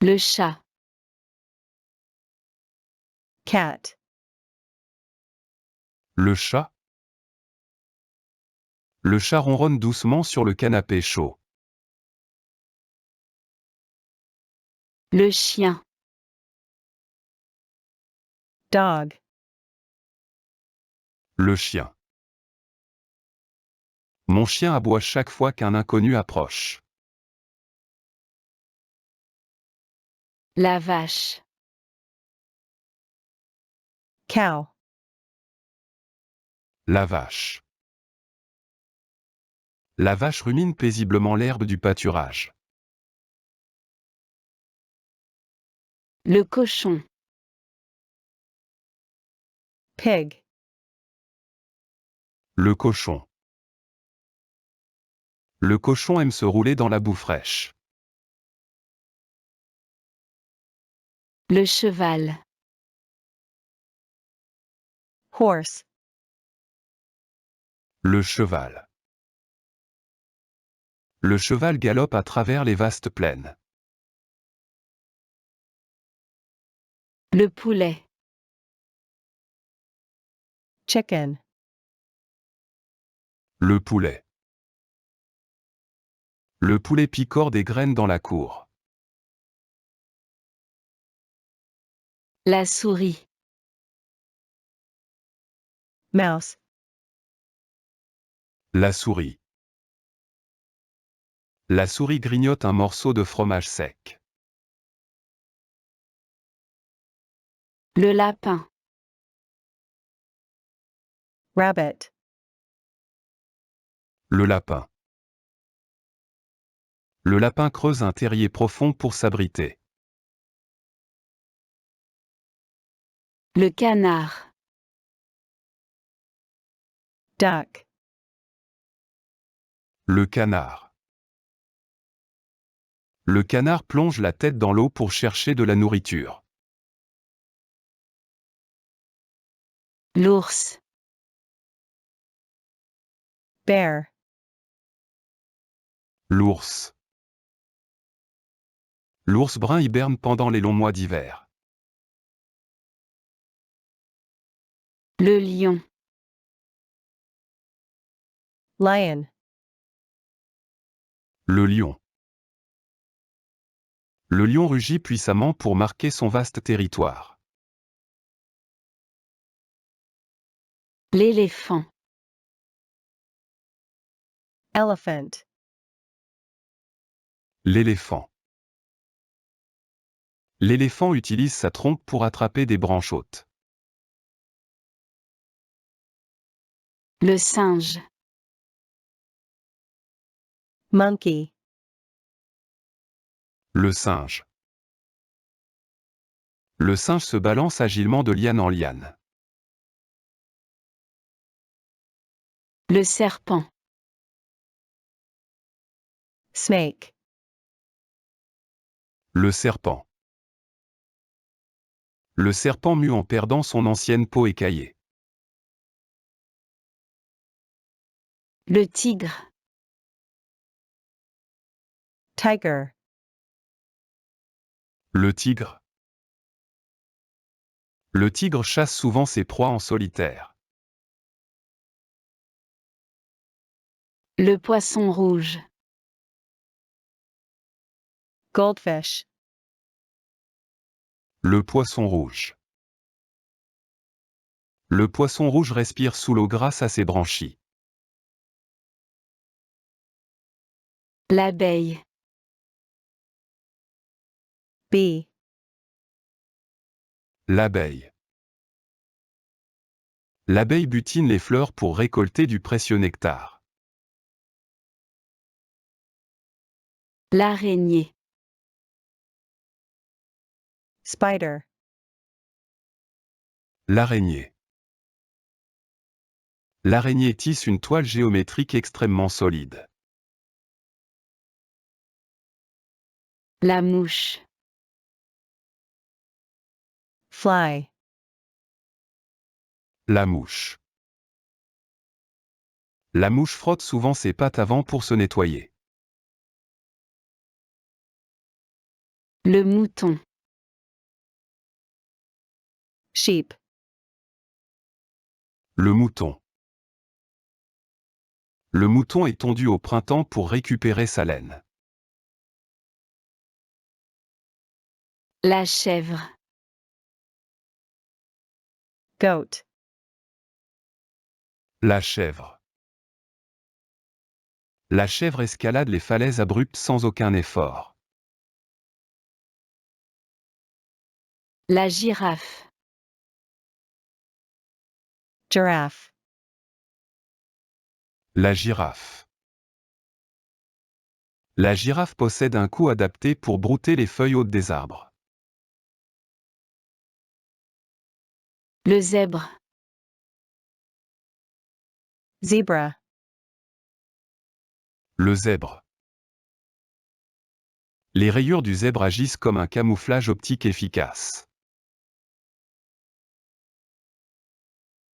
Le chat. Cat. Le chat. Le chat ronronne doucement sur le canapé chaud. Le chien. Dog. Le chien. Mon chien aboie chaque fois qu'un inconnu approche. La vache. Cow. La vache. La vache rumine paisiblement l'herbe du pâturage. Le cochon. Pig. Le cochon. Le cochon aime se rouler dans la boue fraîche. Le cheval. Horse. Le cheval. Le cheval galope à travers les vastes plaines. Le poulet. Chicken. Le poulet. Le poulet picore des graines dans la cour. La souris. Mouse. La souris. La souris grignote un morceau de fromage sec. Le lapin. Rabbit. Le lapin. Le lapin creuse un terrier profond pour s'abriter. Le canard. Duck. Le canard. Le canard plonge la tête dans l'eau pour chercher de la nourriture. L'ours. Bear. L'ours. L'ours brun hiberne pendant les longs mois d'hiver. Le lion. Lion. Le lion. Le lion rugit puissamment pour marquer son vaste territoire. L'éléphant. Elephant. L'éléphant. L'éléphant utilise sa trompe pour attraper des branches hautes. Le singe. Monkey. Le singe. Le singe se balance agilement de liane en liane. Le serpent. Snake. Le serpent. Le serpent mue en perdant son ancienne peau écaillée. Le tigre. Tiger. Le tigre. Le tigre chasse souvent ses proies en solitaire. Le poisson rouge. Goldfish. Le poisson rouge. Le poisson rouge respire sous l'eau grâce à ses branchies. L'abeille. Bee. L'abeille. L'abeille butine les fleurs pour récolter du précieux nectar. L'araignée. Spider. L'araignée. L'araignée tisse une toile géométrique extrêmement solide. La mouche. Fly. La mouche. La mouche frotte souvent ses pattes avant pour se nettoyer. Le mouton. sheep, Le mouton. Le mouton est tondu au printemps pour récupérer sa laine. La chèvre. goat, La chèvre. La chèvre escalade les falaises abruptes sans aucun effort. La girafe. giraffe, La girafe. La girafe possède un cou adapté pour brouter les feuilles hautes des arbres. Le zèbre. zebra, Le zèbre. Les rayures du zèbre agissent comme un camouflage optique efficace.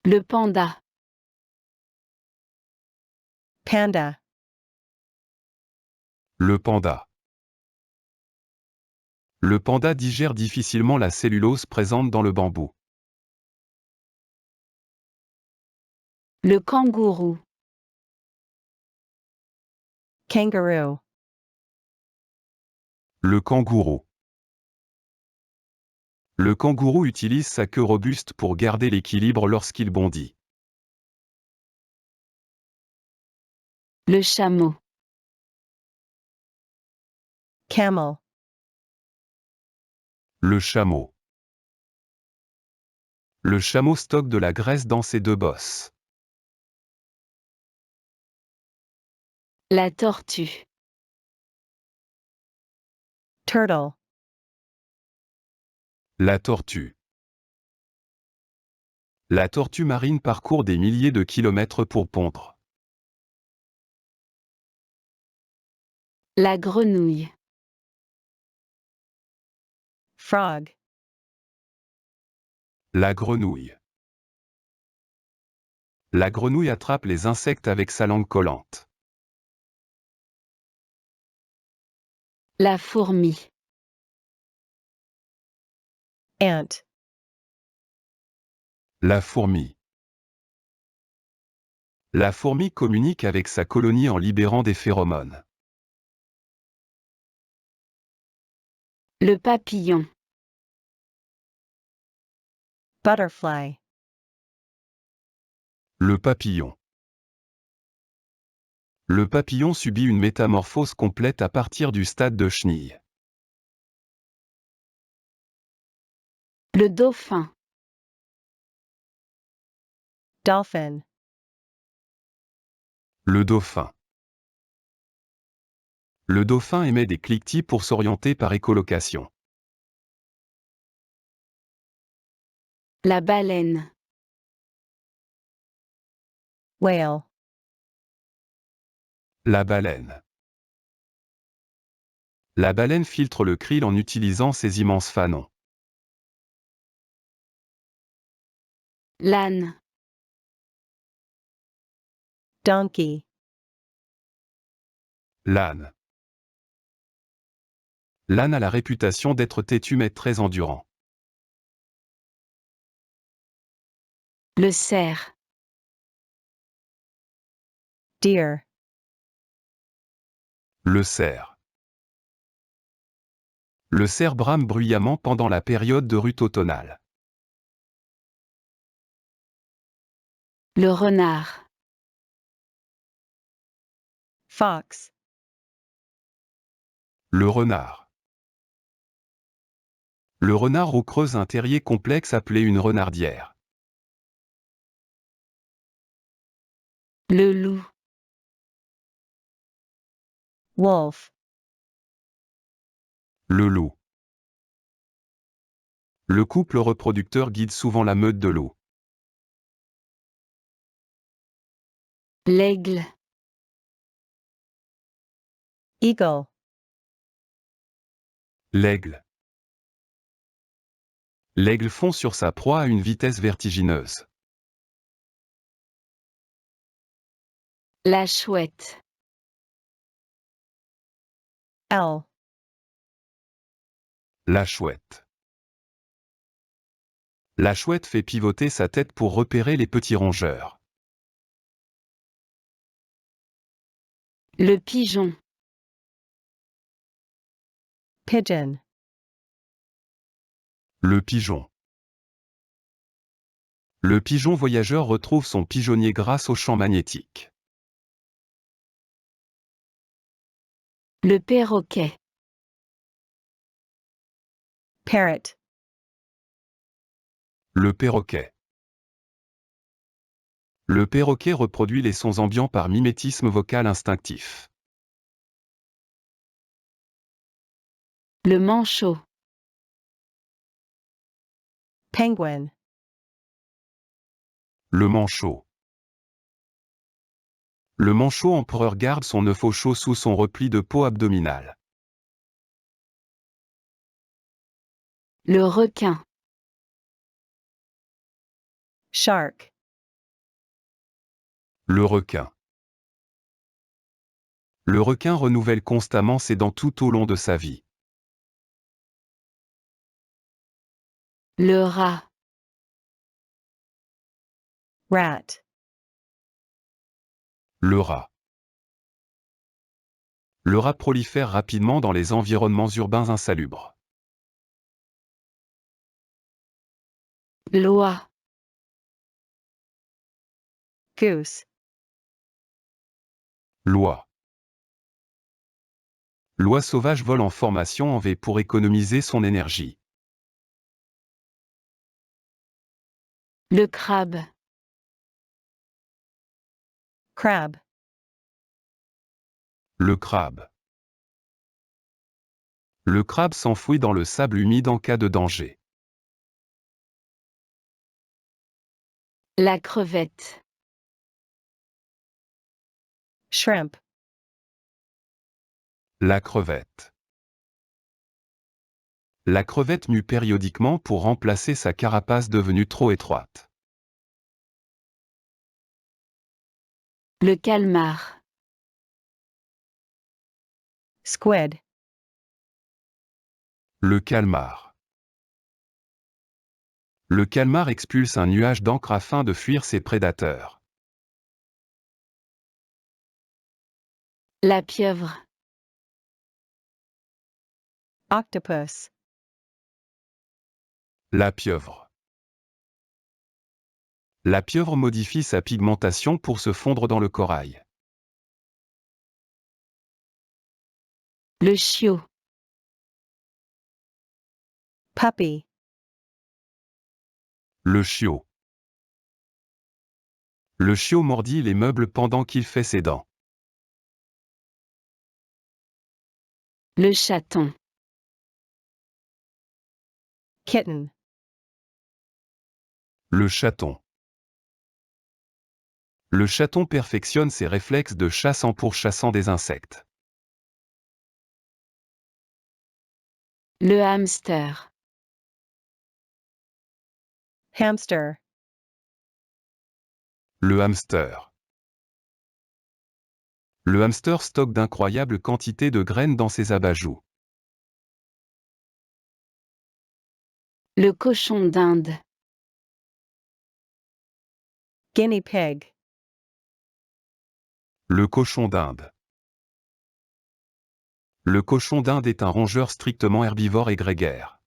Le panda. panda, Le panda. Le panda digère difficilement la cellulose présente dans le bambou. Le kangourou. kangaroo, Le kangourou. Le kangourou utilise sa queue robuste pour garder l'équilibre lorsqu'il bondit. Le chameau. camel, Le chameau. Le chameau stocke de la graisse dans ses deux bosses. La tortue. turtle, La tortue. La tortue marine parcourt des milliers de kilomètres pour pondre. La grenouille. frog, La grenouille. La grenouille attrape les insectes avec sa langue collante. La fourmi. ant, La fourmi. La fourmi communique avec sa colonie en libérant des phéromones. Le papillon. butterfly, Le papillon. Le papillon subit une métamorphose complète à partir du stade de chenille. Le dauphin. dolphin, Le dauphin. Le dauphin émet des cliquetis pour s'orienter par écholocation. La baleine. whale, La baleine. La baleine filtre le krill en utilisant ses immenses fanons. L'âne. donkey, L'âne. L'âne a la réputation d'être têtu mais très endurant. Le cerf. deer, Le cerf. Le cerf brame bruyamment pendant la période de rut automnale. Le renard. fox, Le renard. Le renard roux creuse un terrier complexe appelé une renardière. Le loup. wolf, Le loup. Le couple reproducteur guide souvent la meute de loups. L'aigle. eagle, L'aigle. L'aigle fond sur sa proie à une vitesse vertigineuse. La chouette. owl, La chouette. La chouette fait pivoter sa tête pour repérer les petits rongeurs. Le pigeon. Pigeon. Le pigeon. Le pigeon voyageur retrouve son pigeonnier grâce au champ magnétique. Le perroquet. Parrot. Le perroquet. Le perroquet reproduit les sons ambiants par mimétisme vocal instinctif. Le manchot. Penguin. Le manchot. Le manchot empereur garde son œuf au chaud sous son repli de peau abdominale. Le requin. Shark. Le requin. Le requin renouvelle constamment ses dents tout au long de sa vie. Le rat. Rat. Le rat. Le rat prolifère rapidement dans les environnements urbains insalubres. L'oie. Goose. L'oie. L'oie sauvage vole en formation en V pour économiser son énergie. Le crabe. Crab. Le crabe. Le crabe s'enfouit dans le sable humide en cas de danger. La crevette. Shrimp. La crevette. La crevette mue périodiquement pour remplacer sa carapace devenue trop étroite. Le calmar. Squid. Le calmar. Le calmar expulse un nuage d'encre afin de fuir ses prédateurs. La pieuvre. Octopus. La pieuvre. La pieuvre modifie sa pigmentation pour se fondre dans le corail. Le chiot. Puppy. Le chiot. Le chiot mordit les meubles pendant qu'il fait ses dents. Le chaton. Kitten. Le chaton. Le chaton perfectionne ses réflexes de chasse en pourchassant des insectes. Le hamster. Hamster. Le hamster. Le hamster stocke d'incroyables quantités de graines dans ses abajoues. Le cochon d'Inde. Guinea pig. Le cochon d'Inde. Le cochon d'Inde est un rongeur strictement herbivore et grégaire.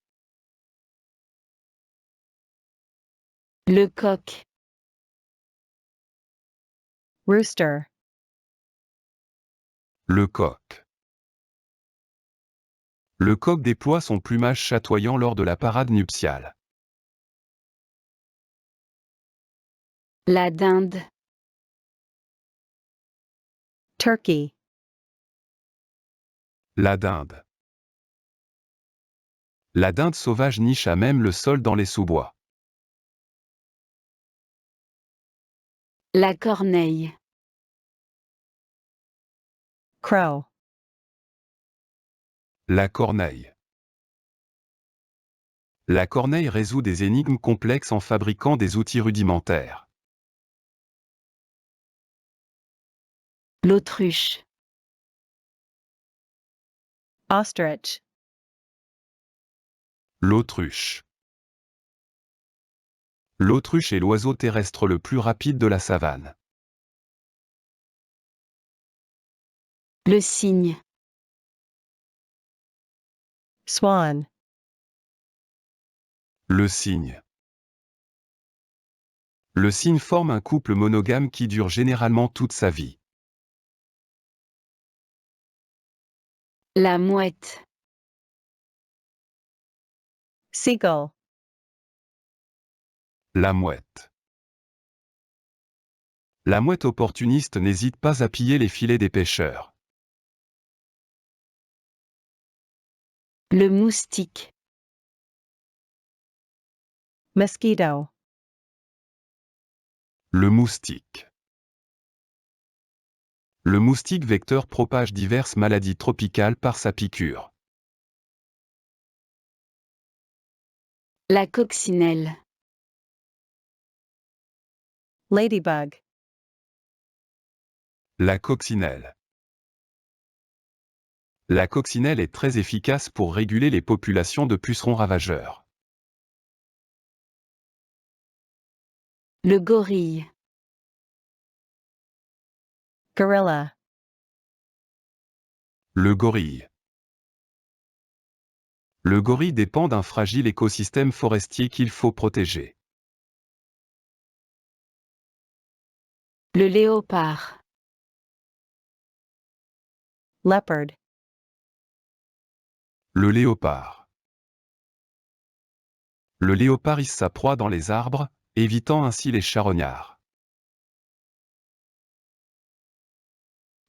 Le coq. Rooster. Le coq. Le coq déploie son plumage chatoyant lors de la parade nuptiale. La dinde. Turkey. La dinde. La dinde sauvage niche à même le sol dans les sous-bois. La corneille. Crow. La corneille. La corneille résout des énigmes complexes en fabriquant des outils rudimentaires. L'autruche. Ostrich. L'autruche. L'autruche est l'oiseau terrestre le plus rapide de la savane. Le cygne. Swan. Le cygne. Le cygne forme un couple monogame qui dure généralement toute sa vie. La mouette. Seagull. La mouette. La mouette opportuniste n'hésite pas à piller les filets des pêcheurs. Le moustique. Mosquito. Le moustique. Le moustique vecteur propage diverses maladies tropicales par sa piqûre. La coccinelle. Ladybug. La coccinelle. La coccinelle est très efficace pour réguler les populations de pucerons ravageurs. Le gorille. Gorilla. Le gorille. Le gorille dépend d'un fragile écosystème forestier qu'il faut protéger. Le léopard. Leopard. Le léopard. Le léopard hisse sa proie dans les arbres, évitant ainsi les charognards.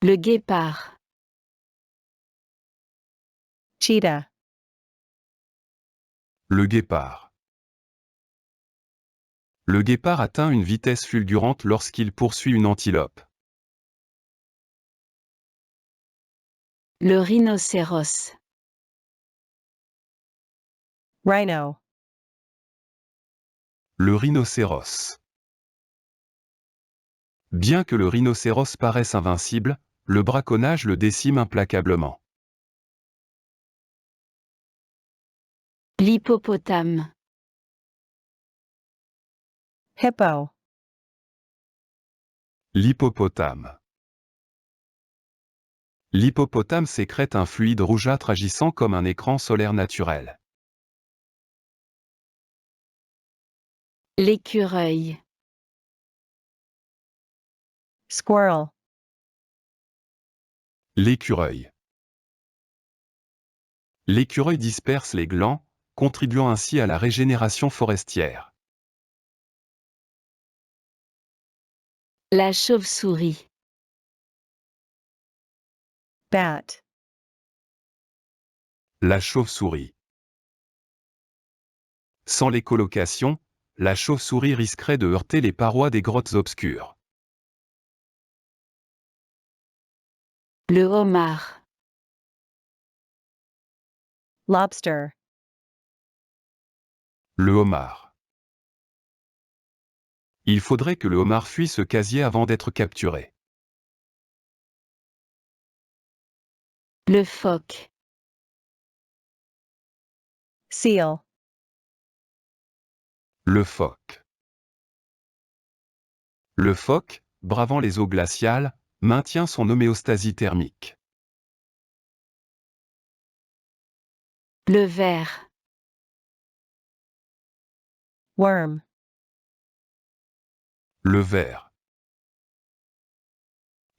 Le guépard. Cheetah. Le guépard. Le guépard atteint une vitesse fulgurante lorsqu'il poursuit une antilope. Le rhinocéros. Rhino. Le rhinocéros. Bien que le rhinocéros paraisse invincible, le braconnage le décime implacablement. L'hippopotame. Hippo. L'hippopotame. L'hippopotame sécrète un fluide rougeâtre agissant comme un écran solaire naturel. L'écureuil. Squirrel. L'écureuil. L'écureuil disperse les glands, contribuant ainsi à la régénération forestière. La chauve-souris. Bat. La chauve-souris. Sans l'écolocation, la chauve-souris risquerait de heurter les parois des grottes obscures. Le homard. Lobster. Le homard. Il faudrait que le homard fuit ce casier avant d'être capturé. Le phoque. Seal. Le phoque. Le phoque, bravant les eaux glaciales, maintient son homéostasie thermique. Le ver. Worm. Le ver.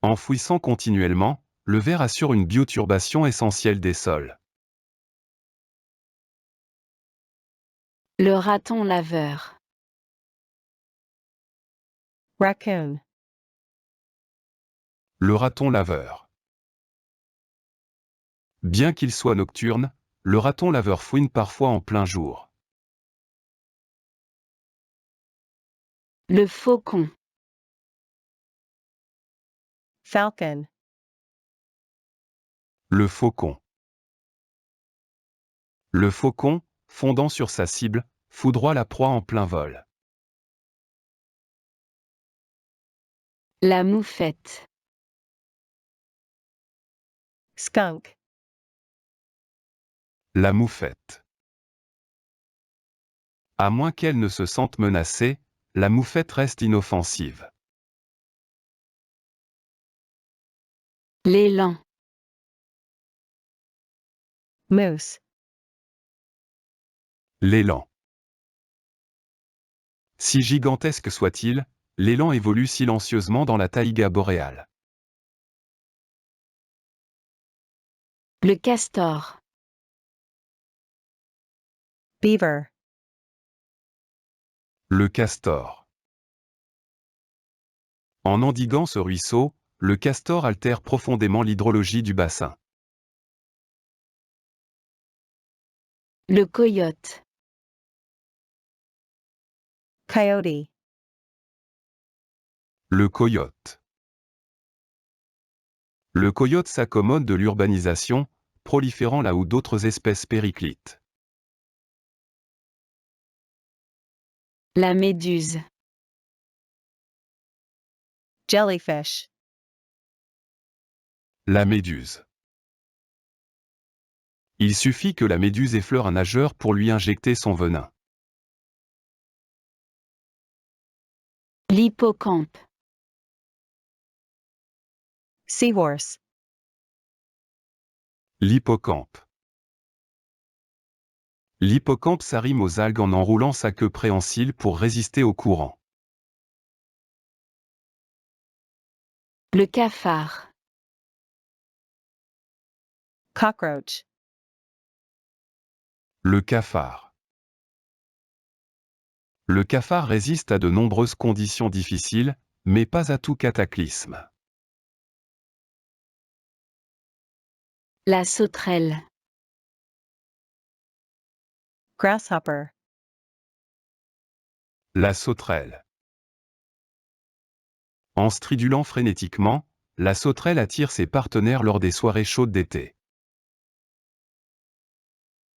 Enfouissant continuellement, le ver assure une bioturbation essentielle des sols. Le raton laveur. Raccoon. Le raton laveur. Bien qu'il soit nocturne, le raton laveur fouine parfois en plein jour. Le faucon. Falcon. Le faucon. Le faucon, fondant sur sa cible, foudroie la proie en plein vol. La moufette. Skunk. La moufette. À moins qu'elle ne se sente menacée, la moufette reste inoffensive. L'élan. Moose. L'élan. Si gigantesque soit-il, l'élan évolue silencieusement dans la taïga boréale. Le castor. Beaver. Le castor. En endiguant ce ruisseau, le castor altère profondément l'hydrologie du bassin. Le coyote. Coyote. Le coyote. Le coyote s'accommode de l'urbanisation, proliférant là où d'autres espèces périclitent. La méduse. Jellyfish. La méduse. Il suffit que la méduse effleure un nageur pour lui injecter son venin. L'hippocampe. Seahorse. L'hippocampe. L'hippocampe s'arrime aux algues en enroulant sa queue préhensile pour résister au courant. Le cafard. Cockroach. Le cafard. Le cafard résiste à de nombreuses conditions difficiles, mais pas à tout cataclysme. La sauterelle. Grasshopper. La sauterelle. En stridulant frénétiquement, la sauterelle attire ses partenaires lors des soirées chaudes d'été.